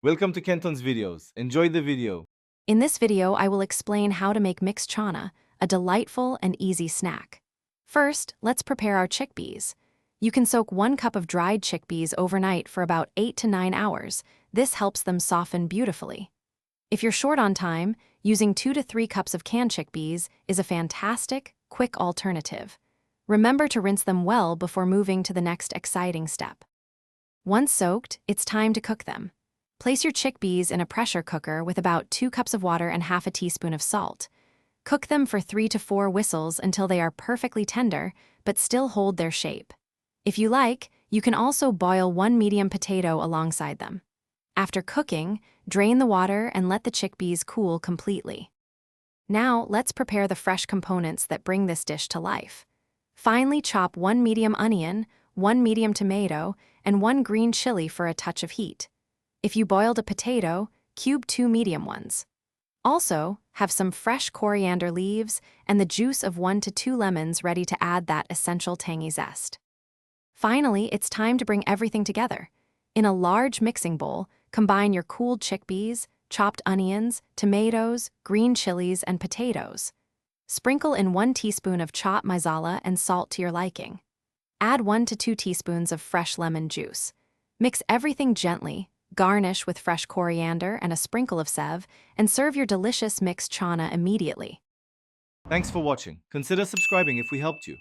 Welcome to Kenton's videos. Enjoy the video. In this video, I will explain how to make mixed chana, a delightful and easy snack. First, let's prepare our chickpeas. You can soak 1 cup of dried chickpeas overnight for about 8 to 9 hours. This helps them soften beautifully. If you're short on time, using 2 to 3 cups of canned chickpeas is a fantastic, quick alternative. Remember to rinse them well before moving to the next exciting step. Once soaked, it's time to cook them. Place your chickpeas in a pressure cooker with about 2 cups of water and half a teaspoon of salt. Cook them for 3 to 4 whistles until they are perfectly tender, but still hold their shape. If you like, you can also boil 1 medium potato alongside them. After cooking, drain the water and let the chickpeas cool completely. Now, let's prepare the fresh components that bring this dish to life. Finely chop 1 medium onion, 1 medium tomato, and 1 green chili for a touch of heat. If you boiled a potato, cube 2 medium ones. Also, have some fresh coriander leaves and the juice of 1 to 2 lemons ready to add that essential tangy zest. Finally, it's time to bring everything together. In a large mixing bowl, combine your cooled chickpeas, chopped onions, tomatoes, green chilies, and potatoes. Sprinkle in 1 teaspoon of chopped masala and salt to your liking. Add 1 to 2 teaspoons of fresh lemon juice. Mix everything gently, garnish with fresh coriander and a sprinkle of sev, and serve your delicious mixed chana immediately. Thanks for watching. Consider subscribing if we helped you.